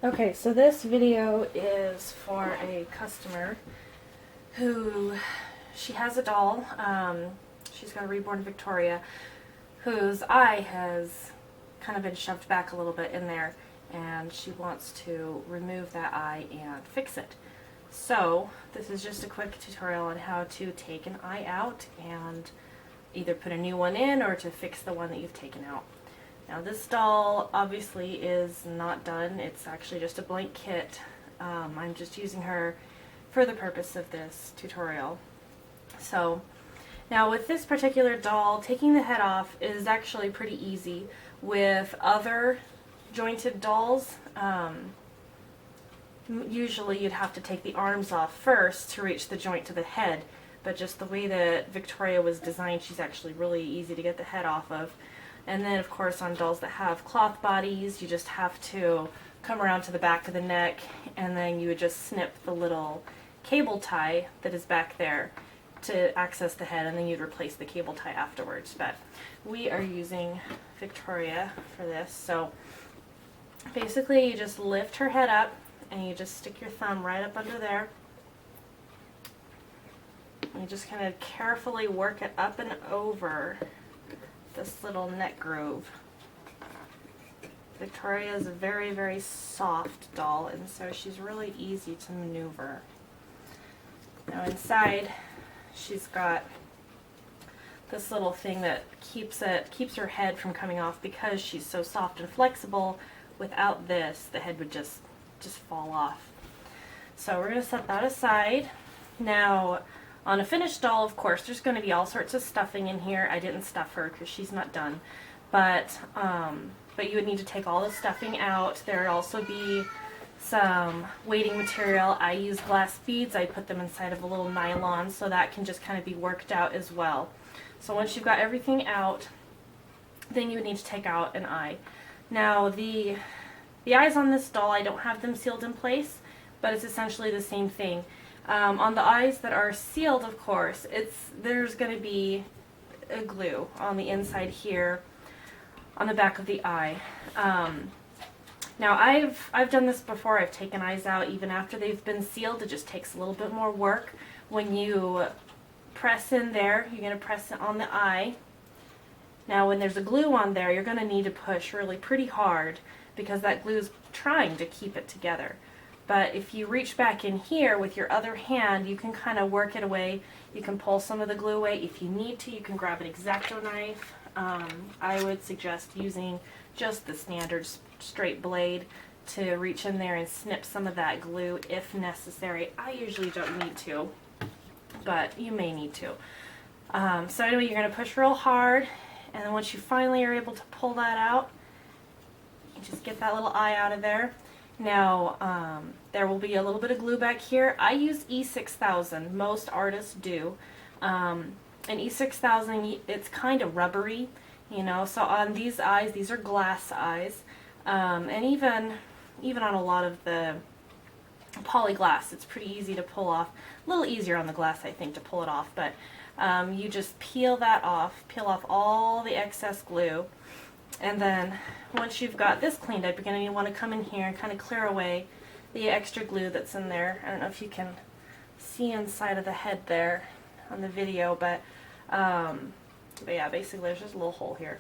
Okay, so this video is for a customer who, she has a doll, she's got a Reborn Victoria, whose eye has kind of been shoved back a little bit in there, and she wants to remove that eye and fix it. So this is just a quick tutorial on how to take an eye out and either put a new one in or to fix the one that you've taken out. Now this doll obviously is not done, it's actually just a blank kit. I'm just using her for the purpose of this tutorial. So now with this particular doll, taking the head off is actually pretty easy. With other jointed dolls, usually you'd have to take the arms off first to reach the joint to the head, but just the way that Victoria was designed, she's actually really easy to get the head off of. And then of course on dolls that have cloth bodies, you just have to come around to the back of the neck and then you would just snip the little cable tie that is back there to access the head, and then you'd replace the cable tie afterwards. But we are using Victoria for this. So basically you just lift her head up and you just stick your thumb right up under there. And you just kind of carefully work it up and over this little neck groove. Victoria is a very, very soft doll, and so she's really easy to maneuver. Now inside, she's got this little thing that keeps her head from coming off because she's so soft and flexible. Without this, the head would just fall off. So we're going to set that aside. Now, on a finished doll, of course, there's going to be all sorts of stuffing in here. I didn't stuff her because she's not done. But you would need to take all the stuffing out. There would also be some weighting material. I use glass beads. I put them inside of a little nylon so that can just kind of be worked out as well. So once you've got everything out, then you would need to take out an eye. Now the eyes on this doll, I don't have them sealed in place, but it's essentially the same thing. On the eyes that are sealed, of course, there's going to be a glue on the inside here, on the back of the eye. Now I've done this before. I've taken eyes out even after they've been sealed. It just takes a little bit more work. When you press in there, you're going to press it on the eye. Now when there's a glue on there, you're going to need to push really pretty hard because that glue is trying to keep it together. But if you reach back in here with your other hand, you can kind of work it away. You can pull some of the glue away. If you need to, you can grab an X-Acto knife. I would suggest using just the standard straight blade to reach in there and snip some of that glue if necessary. I usually don't need to, but you may need to. So anyway, you're going to push real hard, and then once you finally are able to pull that out, you just get that little eye out of there. Now, there will be a little bit of glue back here. I use E6000. Most artists do. And E6000, it's kind of rubbery, you know, so on these eyes, these are glass eyes, and even on a lot of the polyglass, it's pretty easy to pull off. A little easier on the glass, I think, to pull it off, but you just peel that off, peel off all the excess glue, and then once you've got this cleaned up, you're going to want to come in here and kind of clear away the extra glue that's in there. I don't know if you can see inside of the head there on the video, but yeah, basically there's just a little hole here.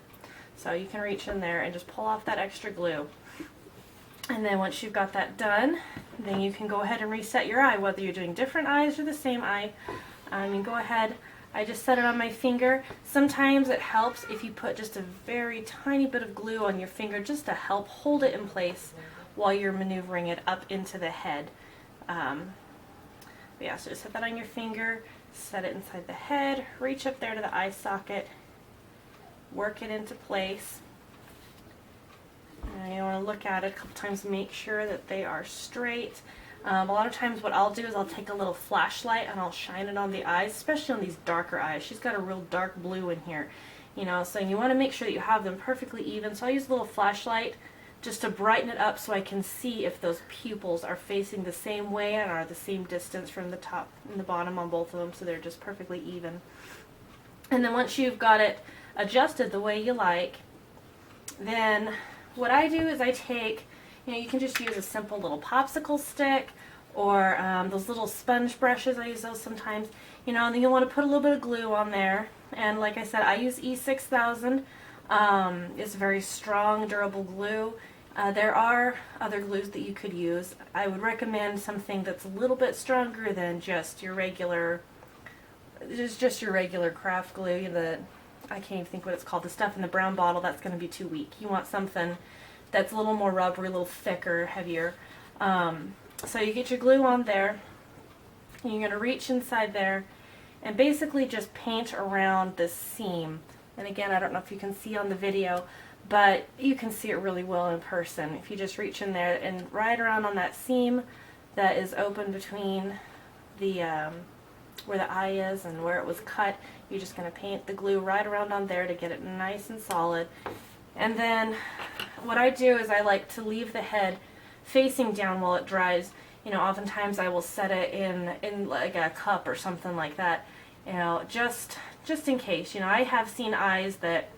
So you can reach in there and just pull off that extra glue. And then once you've got that done, then you can go ahead and reset your eye, whether you're doing different eyes or the same eye. You go ahead. I just set it on my finger. Sometimes it helps if you put just a very tiny bit of glue on your finger just to help hold it in place while you're maneuvering it up into the head. Yeah, so just set that on your finger, set it inside the head, reach up there to the eye socket, work it into place. And you want to look at it a couple times, make sure that they are straight. A lot of times what I'll do is I'll take a little flashlight and I'll shine it on the eyes, especially on these darker eyes. She's got a real dark blue in here, you know, so you want to make sure that you have them perfectly even. So I use a little flashlight just to brighten it up so I can see if those pupils are facing the same way and are the same distance from the top and the bottom on both of them, so they're just perfectly even. And then once you've got it adjusted the way you like, then what I do is I take, You know, you can just use a simple little popsicle stick, or those little sponge brushes. I use those sometimes. You know, and then you'll want to put a little bit of glue on there. And like I said, I use E6000. It's a very strong, durable glue. There are other glues that you could use. I would recommend something that's a little bit stronger than just your regular, just your regular craft glue. That I can't even think what it's called. The stuff in the brown bottle, that's going to be too weak. You want something that's a little more rubbery, a little thicker, heavier. So you get your glue on there. And you're going to reach inside there and basically just paint around this seam. And again, I don't know if you can see on the video, but you can see it really well in person. If you just reach in there and right around on that seam that is open between the where the eye is and where it was cut, you're just going to paint the glue right around on there to get it nice and solid. And then what I do is I like to leave the head facing down while it dries. You know, oftentimes I will set it in like a cup or something like that, you know, just in case. You know, I have seen eyes that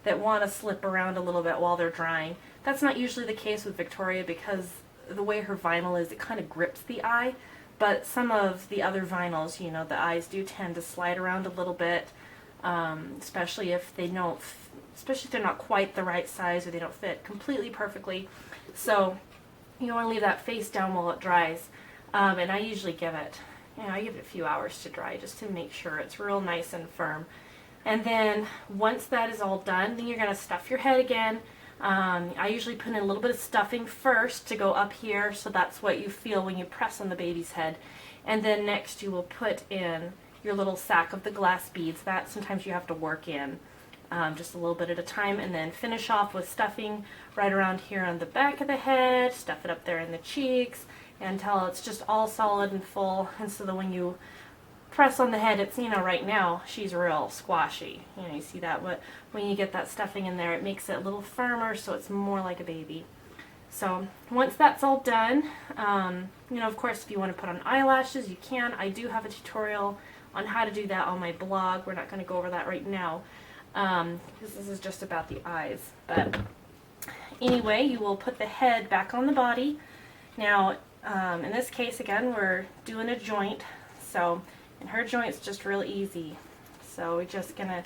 want to slip around a little bit while they're drying. That's not usually the case with Victoria because the way her vinyl is, it kind of grips the eye. But some of the other vinyls, you know, the eyes do tend to slide around a little bit, especially if they don't, especially if they're not quite the right size or they don't fit completely perfectly. So you want to leave that face down while it dries, and I usually give it, you know, I give it a few hours to dry just to make sure it's real nice and firm. And then once that is all done, then you're going to stuff your head again. I usually put in a little bit of stuffing first to go up here, so that's what you feel when you press on the baby's head. And then next you will put in your little sack of the glass beads. That sometimes you have to work in just a little bit at a time, and then finish off with stuffing right around here on the back of the head, stuff it up there in the cheeks until it's just all solid and full. And so that when you press on the head, it's, you know, right now she's real squashy. You know, you see that, but when you get that stuffing in there, it makes it a little firmer, so it's more like a baby. So once that's all done, you know, of course, if you want to put on eyelashes, you can. I do have a tutorial on how to do that on my blog. We're not going to go over that right now, because this is just about the eyes. But anyway, you will put the head back on the body. Now, in this case, again, we're doing a joint, so, and her joint's just real easy. So we're just gonna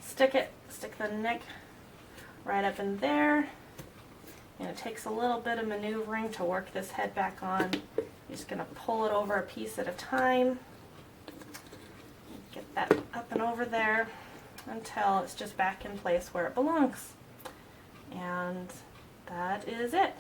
stick the neck right up in there, and it takes a little bit of maneuvering to work this head back on. You're just gonna pull it over a piece at a time, get that up and over there until it's just back in place where it belongs. And that is it.